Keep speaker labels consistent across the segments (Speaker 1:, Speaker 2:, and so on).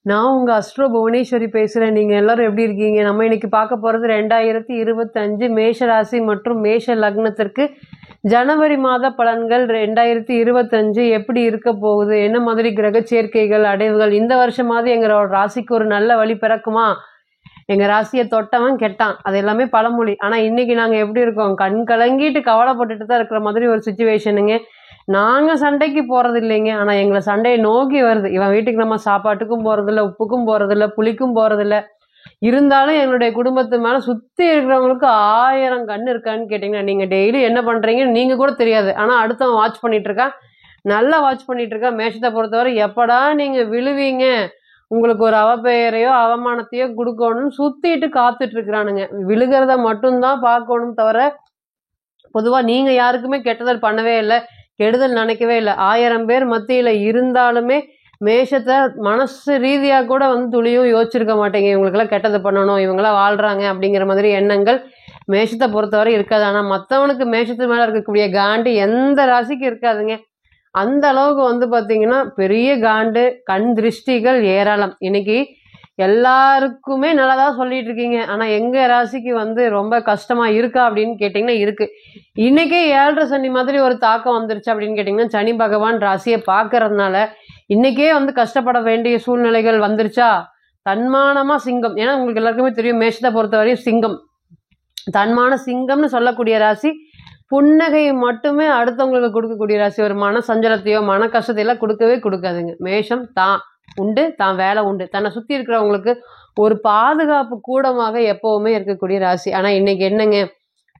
Speaker 1: நான் உங்க அஸ்ட்ரோ புவனேஸ்வரி பேசுறேன். நீங்க எல்லாரும் எப்படி இருக்கீங்க? நம்ம இன்னைக்கு பார்க்க போறது 2025 மேஷ ராசி மற்றும் மேஷ லக்னத்திற்கு ஜனவரி மாத பலன்கள் 2025 எப்படி இருக்க போகுது? என்ன மாதிரி கிரக சேர்க்கைகள், அடைவுகள் இந்த வருஷமாவது எங்களோட ராசிக்கு ஒரு நல்ல வழி பிறக்குமா? எங்க ராசியை தொட்டவன் கெட்டான், அது எல்லாமே பழமொழி. ஆனா இன்னைக்கு நாங்க எப்படி இருக்கோம்? கண் கலங்கிட்டு கவலைப்பட்டுட்டு தான் இருக்கிற மாதிரி ஒரு சுச்சுவேஷனுங்க. நாங்க சண்டைக்கு போறது இல்லைங்க, ஆனா எங்களை சண்டையை நோக்கி வருது. இவன் வீட்டுக்கு நம்ம சாப்பாட்டுக்கும் போறதில்ல, உப்புக்கும் போறதில்ல, புளிக்கும் போறதில்ல. இருந்தாலும் எங்களுடைய குடும்பத்து மேல சுத்தி இருக்கிறவங்களுக்கு 1000 கண் இருக்கான்னு கேட்டீங்கன்னா, நீங்க டெய்லி என்ன பண்றீங்கன்னு நீங்க கூட தெரியாது. ஆனா அடுத்தவன் வாட்ச் பண்ணிட்டு இருக்கான், நல்லா வாட்ச் பண்ணிட்டு இருக்கான். மேஷத்தை பொறுத்தவரை எப்படா நீங்க விழுவீங்க, உங்களுக்கு ஒரு அவப்பெயரையோ அவமானத்தையோ கொடுக்கணும்னு சுத்திட்டு காத்துட்டு இருக்கிறானுங்க. விழுகிறத மட்டும்தான் பார்க்கணும் தவிர பொதுவா நீங்க யாருக்குமே கெட்டதல் பண்ணவே இல்லை, கெடுதல் நினைக்கவே இல்லை. 1000 பேர் மத்தியில இருந்தாலுமே மேஷத்தை மனசு ரீதியா கூட துளியும் யோசிச்சிருக்க மாட்டேங்க. இவங்களுக்கெல்லாம் கெட்டது பண்ணணும், இவங்களாம் வாழ்றாங்க அப்படிங்கிற மாதிரி எண்ணங்கள் மேஷத்தை பொறுத்தவரை இருக்காது. ஆனா மற்றவனுக்கு மேஷத்து மேல இருக்கக்கூடிய காண்டு எந்த ராசிக்கு இருக்காதுங்க. அந்த அளவுக்கு பாத்தீங்கன்னா பெரிய காண்டு, கண் திருஷ்டிகள் ஏராளம். இன்னைக்கு எல்லாருக்குமே நல்லதா சொல்லிட்டு இருக்கீங்க, ஆனா எங்க ராசிக்கு ரொம்ப கஷ்டமா இருக்கா அப்படின்னு கேட்டீங்கன்னா இருக்கு. இன்னைக்கே 7.5 சனி மாதிரி ஒரு தாக்கம் வந்துருச்சு அப்படின்னு கேட்டீங்கன்னா, சனி பகவான் ராசியை பார்க்கறதுனால இன்னைக்கே கஷ்டப்பட வேண்டிய சூழ்நிலைகள் வந்துருச்சா? தன்மானமா சிங்கம், ஏன்னா உங்களுக்கு எல்லாருக்குமே தெரியும் மேஷத்தை பொறுத்தவரையும் சிங்கம் தன்மான சிங்கம்னு சொல்லக்கூடிய ராசி. புன்னகையை மட்டுமே அடுத்தவங்களுக்கு கொடுக்கக்கூடிய ராசி. ஒரு மன சஞ்சலத்தையோ மன கஷ்டத்தையெல்லாம் கொடுக்கவே கொடுக்காதுங்க. மேஷம் தான் உண்டு, தான் வேலை உண்டு, தன்னை சுற்றி இருக்கிறவங்களுக்கு ஒரு பாதுகாப்பு கூடமாக எப்பவுமே இருக்கக்கூடிய ராசி. ஆனால் இன்னைக்கு என்னங்க,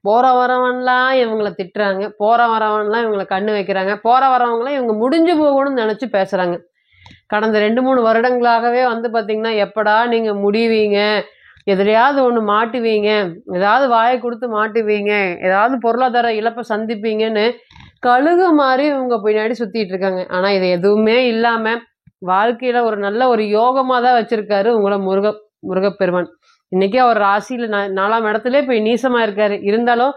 Speaker 1: போற வரவன்லாம் இவங்களை திட்டுறாங்க, போற வரவன்லாம் இவங்களை கண்ணு வைக்கிறாங்க, போற வரவங்களாம் இவங்க முடிஞ்சு போகணும்னு நினச்சி பேசுகிறாங்க. கடந்த 2-3 வருடங்களாகவே பார்த்தீங்கன்னா எப்படா நீங்கள் முடிவீங்க, எதிலையாவது ஒன்று மாட்டுவீங்க, ஏதாவது வாயை கொடுத்து மாட்டுவீங்க, ஏதாவது பொருளாதார இழப்பை சந்திப்பீங்கன்னு கழுகு மாதிரி இவங்க பின்னாடி சுற்றிட்டு இருக்காங்க. ஆனால் இது எதுவுமே இல்லாமல் வாழ்க்கையில ஒரு நல்ல ஒரு யோகமாக தான் வச்சிருக்காரு உங்களை முருகப்பெருமான். இன்னைக்கு அவர் ராசியில் 4ஆம் இடத்துல போய் நீசமா இருக்காரு. இருந்தாலும்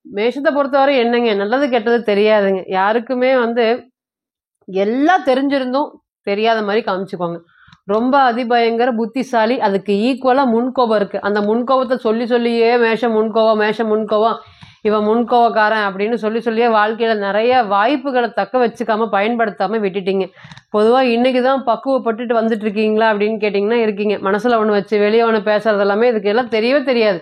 Speaker 1: மேஷத்தை பொறுத்தவரை என்னங்க, நல்லது கெட்டது தெரியாதுங்க. யாருக்குமே எல்லாம் தெரிஞ்சிருந்தும் தெரியாத மாதிரி காமிச்சுக்கோங்க. ரொம்ப அதிபயங்கர புத்திசாலி, அதுக்கு ஈக்குவலா முன்கோபம் இருக்கு. அந்த முன்கோபத்தை சொல்லி சொல்லியே மேஷம் முன்கோபம், இவன் முன்கோவக்காரன் அப்படின்னு சொல்லியே வாழ்க்கையில நிறைய வாய்ப்புகளை தக்க வச்சுக்காம பயன்படுத்தாம விட்டுட்டீங்க. பொதுவா இன்னைக்குதான் பக்குவப்பட்டுட்டு வந்துட்டு இருக்கீங்களா அப்படின்னு கேட்டீங்கன்னா இருக்கீங்க. மனசுல ஒண்ணு வச்சு வெளியே ஒண்ணு பேசுறது எல்லாமே இதுக்கு எல்லாம் தெரியவே தெரியாது.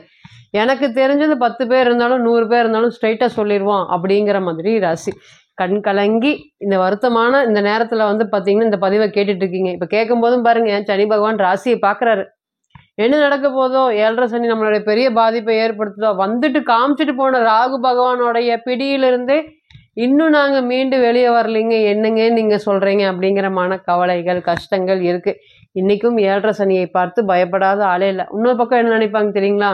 Speaker 1: எனக்கு தெரிஞ்சது 10 பேர் இருந்தாலும் 100 பேர் இருந்தாலும் ஸ்ட்ரைட்டா சொல்லிடுவோம் அப்படிங்கிற மாதிரி ராசி. கண் கலங்கி இந்த வருத்தமான இந்த நேரத்துல பாத்தீங்கன்னா இந்த பதிவை கேட்டுட்டு இருக்கீங்க. இப்ப கேட்கும் போதும் பாருங்க, சனி பகவான் ராசியை பாக்குறாரு. என்ன நடக்க போதோ, 7.5 சனி நம்மளுடைய பெரிய பாதிப்பை ஏற்படுத்துதோ, வந்துட்டு காமிச்சிட்டு போன ராகு பகவானோடைய பிடியிலிருந்தே இன்னும் நாங்க மீண்டு வெளியே வரலைங்க, என்னங்க நீங்க சொல்றீங்க அப்படிங்கிற மன கவலைகள் கஷ்டங்கள் இருக்கு. இன்னைக்கும் 7.5 சனியை பார்த்து பயப்படாத ஆளே இல்லை. இன்னொரு பக்கம் என்ன நினைப்பாங்க தெரியுங்களா,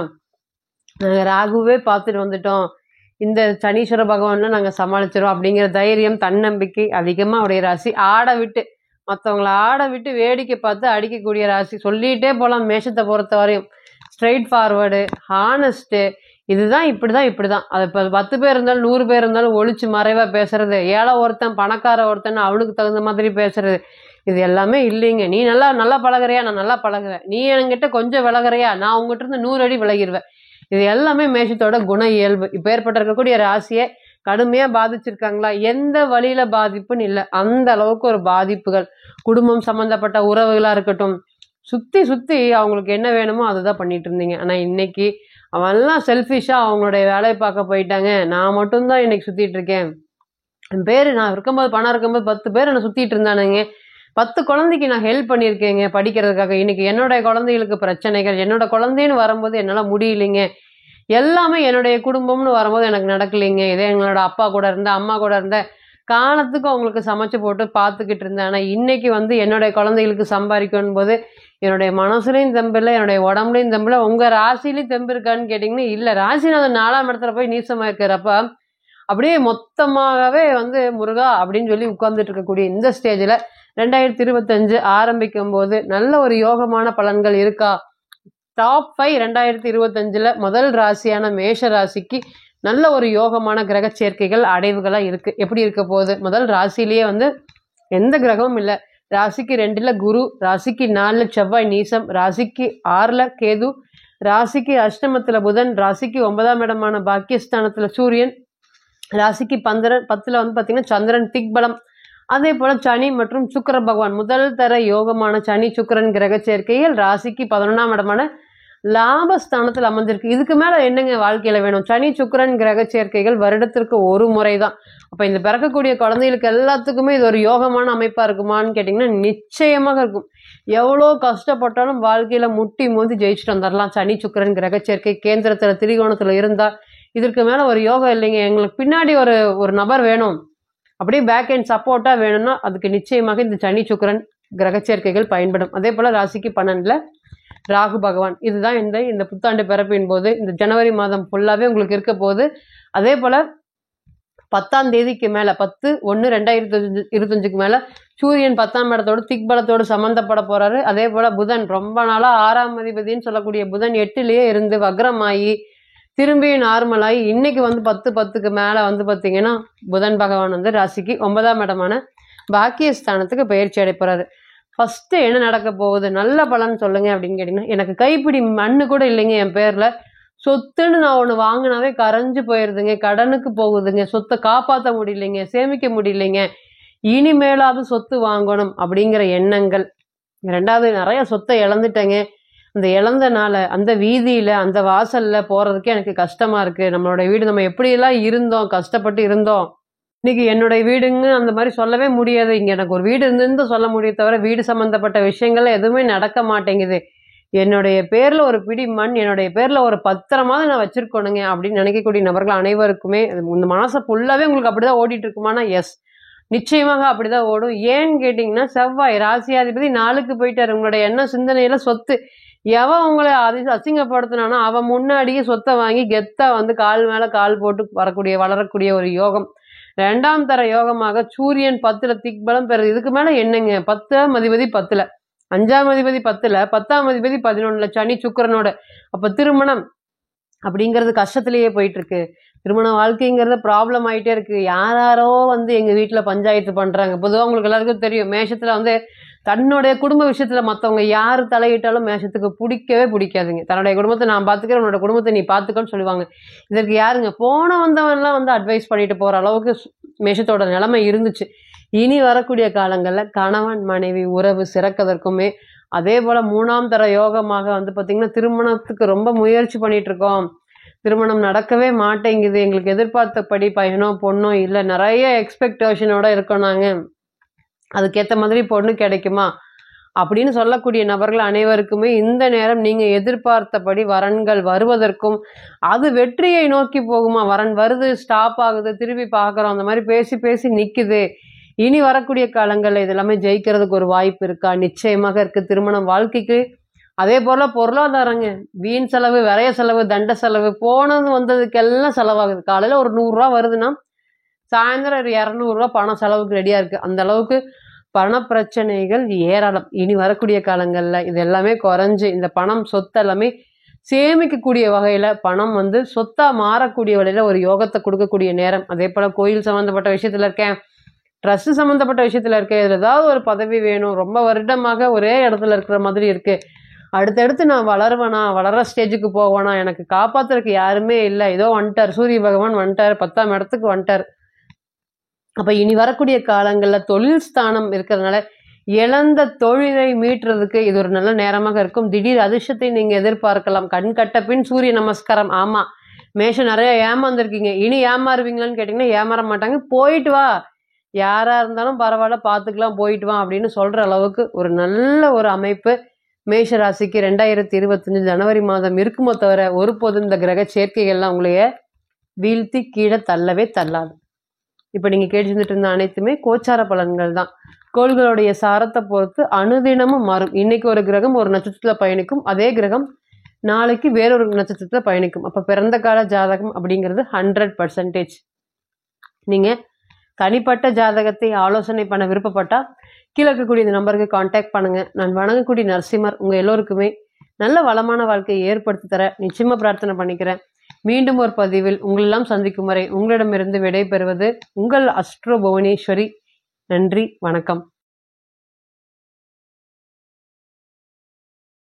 Speaker 1: நாங்க ராகுவே பார்த்துட்டு வந்துட்டோம், இந்த சனீஸ்வர பகவான்ல நாங்க சமாளிச்சிடும் அப்படிங்கிற தைரியம் தன்னம்பிக்கை அதிகமா உடைய ராசி. மற்றவங்களை ஆட விட்டு வேடிக்கை பார்த்து அடிக்கக்கூடிய ராசி. சொல்லிட்டே போகலாம். மேஷத்தை பொறுத்த வரையும் ஸ்ட்ரெயிட் ஃபார்வர்டு, ஹானஸ்ட்டு, இதுதான் இப்படிதான். அது இப்போ 10 பேர் இருந்தாலும் 100 பேர் இருந்தாலும் ஒளிச்சு மறைவா பேசுறது, ஏழை ஒருத்தன் பணக்கார ஒருத்தன் அவனுக்கு தகுந்த மாதிரி பேசுறது, இது எல்லாமே இல்லைங்க. நீ நல்லா பழகுறியா, நான் நல்லா பழகுவேன், நீ என்கிட்ட கொஞ்சம் விலகுறியா, நான் உங்ககிட்ட இருந்து 100 அடி விலகிடுவேன். இது எல்லாமே மேஷத்தோட குண இயல்பு. இப்போ ஏற்பட்டு இருக்கக்கூடிய ராசியை கடுமையா பாதிச்சிருக்காங்களா? எந்த வழியில பாதிப்புன்னு இல்லை, அந்த அளவுக்கு ஒரு பாதிப்புகள். குடும்பம் சம்பந்தப்பட்ட உறவுகளா இருக்கட்டும், சுத்தி அவங்களுக்கு என்ன வேணுமோ அதுதான் பண்ணிட்டு இருந்தீங்க. ஆனா இன்னைக்கு அவன்லாம் செல்ஃபிஷா அவங்களுடைய வேலையை பார்க்க போயிட்டாங்க. நான் மட்டும்தான் இன்னைக்கு சுத்திட்டு இருக்கேன். என் பேரு நான் இருக்கும்போது, பணம் இருக்கும்போது 10 பேர் என்ன சுத்திட்டு இருந்தானுங்க. 10 குழந்தைக்கு நான் ஹெல்ப் பண்ணியிருக்கேங்க படிக்கிறதுக்காக. இன்னைக்கு என்னுடைய குழந்தைகளுக்கு பிரச்சனைகள், என்னோட குழந்தைன்னு வரும்போது என்னால முடியலைங்க. எல்லாமே என்னுடைய குடும்பம்னு வரும்போது எனக்கு நடக்கலைங்க. இதே எங்களோட அப்பா கூட இருந்த அம்மா கூட இருந்த காலத்துக்கு அவங்களுக்கு சமைச்சு போட்டு பார்த்துக்கிட்டு இருந்தேன். ஆனால் இன்னைக்கு என்னுடைய குழந்தைகளுக்கு சம்பாதிக்கணும் போது என்னுடைய மனசுலையும் தெம்பில்லை, என்னுடைய உடம்புலையும் தெம்பில்லை. உங்க ராசிலையும் தெம்பு இருக்கான்னு கேட்டிங்கன்னா இல்லை. ராசிநாதன் 4ஆம் இடத்துல போய் நீசமா இருக்கிறப்ப அப்படியே மொத்தமாகவே முருகா அப்படின்னு சொல்லி உட்கார்ந்துட்டு இருக்கக்கூடிய இந்த ஸ்டேஜில் 2025 ஆரம்பிக்கும் போது நல்ல ஒரு யோகமான பலன்கள் இருக்கா? டாப் 5 2025 முதல் ராசியான மேஷ ராசிக்கு நல்ல ஒரு யோகமான கிரக சேர்க்கைகள் அடைவுகளா இருக்கு. எப்படி இருக்க போகுது? முதல் ராசிலேயே எந்த கிரகமும் இல்லை. ராசிக்கு 2ல குரு, ராசிக்கு 4ல செவ்வாய் நீசம், ராசிக்கு 6ல கேது, ராசிக்கு அஷ்டமத்துல புதன், ராசிக்கு 9ஆம் இடமான பாக்கியஸ்தானத்துல சூரியன், ராசிக்கு 10ல வந்து பார்த்தீங்கன்னா சந்திரன் திக்பலம். அதே போல சனி மற்றும் சுக்கிர பகவான் முதல் தர யோகமான சனி சுக்கிரன் கிரக சேர்க்கையில் ராசிக்கு 11ஆம் இடமான லாபஸ்தானத்தில் அமர்ந்திருக்கு. இதுக்கு மேல என்னங்க வாழ்க்கையில வேணும்? சனி சுக்கிரன் கிரக சேர்க்கைகள் வருடத்திற்கு ஒரு முறை தான். அப்ப இந்த பிறக்கக்கூடிய குழந்தைகளுக்கு எல்லாத்துக்குமே இது ஒரு யோகமான அமைப்பா இருக்குமான்னு கேட்டீங்கன்னா நிச்சயமாக இருக்கும். எவ்வளோ கஷ்டப்பட்டாலும் வாழ்க்கையில முட்டி மோதி ஜெயிச்சுட்டு வந்துடலாம். சனி சுக்கிரன் கிரக சேர்க்கை கேந்திரத்துல திரிகோணத்துல இருந்தா இதற்கு மேல ஒரு யோகம் இல்லைங்க. எங்களுக்கு பின்னாடி ஒரு நபர் வேணும், அப்படியே பேக் அண்ட் சப்போர்ட்டா வேணும்னா அதுக்கு நிச்சயமாக இந்த சனி சுக்கிரன் கிரக சேர்க்கைகள் பயன்படும். அதே போல ராசிக்கு 12ல ராகு பகவான். இதுதான் இந்த புத்தாண்டு பிறப்பின் போது இந்த ஜனவரி மாதம் ஃபுல்லாவே உங்களுக்கு இருக்க போகுது. அதே போல 10ஆம் தேதிக்கு மேல 10/1/2025க்கு மேல சூரியன் 10ஆம் இடத்தோடு திக்பலத்தோடு சம்பந்தப்பட போறாரு. அதே போல புதன் ரொம்ப நாளா 6ஆம் அதிபதினு சொல்லக்கூடிய புதன் 8லேயே இருந்து வக்ரமாயி திரும்பி நார்மலாகி இன்னைக்கு வந்து 10/10க்கு மேல வந்து பார்த்தீங்கன்னா புதன் பகவான் வந்து ராசிக்கு 9ஆம் இடமான பாக்கியஸ்தானத்துக்கு பயிற்சி அடை போறாரு. ஃபர்ஸ்ட் என்ன நடக்க போகுது, நல்ல பலன் சொல்லுங்க அப்படின்னு கேட்டீங்கன்னா, எனக்கு கைப்பிடி மண்ணு கூட இல்லைங்க என் பேர்ல, சொத்துன்னு நான் ஒன்று வாங்கினாவே கரைஞ்சு போயிருதுங்க, கடனுக்கு போகுதுங்க, சொத்தை காப்பாற்ற முடியலைங்க, சேமிக்க முடியலைங்க, இனிமேலாவது சொத்து வாங்கணும் அப்படிங்கிற எண்ணங்கள். 2வது நிறைய சொத்தை இழந்துட்டேங்க, அந்த இழந்தனால அந்த வீதியில அந்த வாசல்ல போறதுக்கே எனக்கு கஷ்டமா இருக்கு. நம்மளோட வீடு நம்ம எப்படியெல்லாம் இருந்தோம், கஷ்டப்பட்டு இருந்தோம், இன்னைக்கு என்னுடைய வீடுங்க அந்த மாதிரி சொல்லவே முடியாது. இங்க எனக்கு ஒரு வீடு இருந்துன்னு சொல்ல முடியும் தவிர வீடு சம்பந்தப்பட்ட விஷயங்கள் எதுவுமே நடக்க மாட்டேங்குது. என்னுடைய பேர்ல ஒரு பிடி மண், என்னுடைய பேர்ல ஒரு பத்திரமாவது நான் வச்சிருக்கணுங்க அப்படின்னு நினைக்கக்கூடிய நபர்கள் அனைவருக்குமே இந்த மாசம் ஃபுல்லாவே உங்களுக்கு அப்படிதான் ஓடிட்டு இருக்குமானா எஸ், நிச்சயமாக அப்படிதான் ஓடும். ஏன்னு கேட்டீங்கன்னா செவ்வாய் ராசியாதிபதி 4க்கு போயிட்டாரு. உங்களுடைய எண்ண சிந்தனையில சொத்து எவன் உங்களை அசிங்கப்படுத்தினானோ அவன் முன்னாடியே சொத்தை வாங்கி கெத்தா வந்து கால் மேல கால் போட்டு வளரக்கூடிய ஒரு யோகம். 2ஆம் தர யோகமாக சூரியன் 10ல திக்பலம் பெறுது. இதுக்கு மேல என்னங்க, 10ஆம் அதிபதி 10ல, 5ஆம் அதிபதி 10ல, 10ஆம் அதிபதி 11ல சனி சுக்கிரனோட. அப்ப திருமணம் அப்படிங்கிறது கஷ்டத்திலேயே போயிட்டு இருக்கு. திருமண வாழ்க்கைங்கிறது ப்ராப்ளம் ஆயிட்டே இருக்கு. யாரோ வந்து எங்க வீட்டுல பஞ்சாயத்து பண்றாங்க. பொதுவாக உங்களுக்கு எல்லாருக்கும் தெரியும், மேஷத்துல வந்து தன்னுடைய குடும்ப விஷயத்துல மற்றவங்க யாரு தலையிட்டாலும் மேஷத்துக்கு பிடிக்கவே பிடிக்காதுங்க. தன்னுடைய குடும்பத்தை நான் பார்த்துக்கிறேன், உன்னோட குடும்பத்தை நீ பார்த்துக்கன்னு சொல்லுவாங்க. இதற்கு யாருங்க, போன வந்தவன்லாம் வந்து அட்வைஸ் பண்ணிட்டு போற அளவுக்கு மேஷத்தோட நிலைமை இருந்துச்சு. இனி வரக்கூடிய காலங்கள்ல கணவன் மனைவி உறவு சிறக்கதற்குமே, அதே போல 3ஆம் தர யோகமாக வந்து பாத்தீங்கன்னா திருமணத்துக்கு ரொம்ப முயற்சி பண்ணிட்டு இருக்கோம், திருமணம் நடக்கவே மாட்டேங்குது, எங்களுக்கு எதிர்பார்த்தபடி பையனோ பொண்ணோ இல்லை, நிறைய எக்ஸ்பெக்டேஷனோட இருக்கோம் நாங்க, அதுக்கேற்ற மாதிரி பொண்ணு கிடைக்குமா அப்படின்னு சொல்லக்கூடிய நபர்கள் அனைவருக்குமே இந்த நேரம் நீங்க எதிர்பார்த்தபடி வரன்கள் வருவதற்கும், அது வெற்றியை நோக்கி போகுமா, வரன் வருது ஸ்டாப் ஆகுது திருப்பி பார்க்குறோம், அந்த மாதிரி பேசி பேசி நிற்குது, இனி வரக்கூடிய காலங்களில் இது எல்லாமே ஜெயிக்கிறதுக்கு ஒரு வாய்ப்பு இருக்கா, நிச்சயமாக இருக்கு. திருமணம் வாழ்க்கைக்கு அதே போல பொருளாதாரங்க, வீண் செலவு, விரைய செலவு, தண்ட செலவு, போனது வந்ததுக்கெல்லாம் செலவாகுது. காலையில ஒரு 100 ரூபா வருதுன்னா சாயந்தரம் ஒரு 200 ரூபா பணம் செலவுக்கு ரெடியா இருக்கு. அந்த அளவுக்கு பண பிரச்சனைகள் ஏராளம். இனி வரக்கூடிய காலங்கள்ல இது எல்லாமே குறைஞ்சு இந்த பணம் சொத்து எல்லாமே சேமிக்கக்கூடிய வகையில பணம் வந்து சொத்தா மாறக்கூடிய வகையில ஒரு யோகத்தை கொடுக்கக்கூடிய நேரம். அதே போல கோயில் சம்பந்தப்பட்ட விஷயத்துல இருக்கேன், ட்ரஸ்ட் சம்பந்தப்பட்ட விஷயத்துல இருக்கேன், இதுல ஏதாவது ஒரு பதவி வேணும், ரொம்ப வருடமாக ஒரே இடத்துல இருக்கிற மாதிரி இருக்கு, அடுத்தடுத்து நான் வளருவேனா, வளர ஸ்டேஜுக்கு போவேனா, எனக்கு காப்பாத்துறதுக்கு யாருமே இல்லை, ஏதோ வந்துட்டார் சூரிய பகவான் வந்துட்டார், 10ஆம் இடத்துக்கு வந்துட்டார். அப்ப இனி வரக்கூடிய காலங்கள்ல தொழில் ஸ்தானம் இருக்கிறதுனால இழந்த தொழிலை மீட்டுறதுக்கு இது ஒரு நல்ல நேரமாக இருக்கும். திடீர் அதிர்ஷ்டத்தை நீங்க எதிர்பார்க்கலாம். கண் கட்ட பின் சூரிய நமஸ்காரம். ஆமா, மேஷம் நிறைய ஏமாந்துருக்கீங்க, இனி ஏமாறுவீங்களான்னு கேட்டீங்கன்னா ஏமாற மாட்டாங்க. போயிட்டு வா, யாரா இருந்தாலும் பரவாயில்ல பார்த்துக்கலாம், போயிட்டு வா அப்படின்னு சொல்ற அளவுக்கு ஒரு நல்ல ஒரு அமைப்பு மேஷ ராசிக்கு 2025 ஜனவரி மாதம் இருக்குமோ தவிர ஒருபோதும் இந்த கிரக சேர்க்கைகள்லாம் உங்களைய வீழ்த்தி கீழே தள்ளவே தள்ளாது. இப்ப நீங்க கேட்டுட்டு இருந்த அனைத்துமே கோச்சார பலன்கள் தான். கோள்களுடைய சாரத்தை பொறுத்து அனுதினமும் மாறும். இன்னைக்கு ஒரு கிரகம் ஒரு நட்சத்திரத்துல பயணிக்கும், அதே கிரகம் நாளைக்கு வேறொரு நட்சத்திரத்துல பயணிக்கும். அப்ப பிறந்த கால ஜாதகம் அப்படிங்கிறது 100%. நீங்க தனிப்பட்ட ஜாதகத்தை ஆலோசனை பண்ண விருப்பப்பட்டா கீழே இருக்கக்கூடிய இந்த நம்பருக்கு கான்டாக்ட் பண்ணுங்க. நான் வணங்கக்கூடிய நரசிம்மர் உங்க எல்லோருக்குமே நல்ல வளமான வாழ்க்கையை ஏற்படுத்தி தர நிச்சயமா பிரார்த்தனை பண்ணிக்கிறேன். மீண்டும் ஒரு பதிவில் உங்களெல்லாம் சந்திக்கும் வரை உங்களிடமிருந்து விடை பெறுவது உங்கள் அஸ்ட்ரோ புவனேஸ்வரி. நன்றி, வணக்கம்.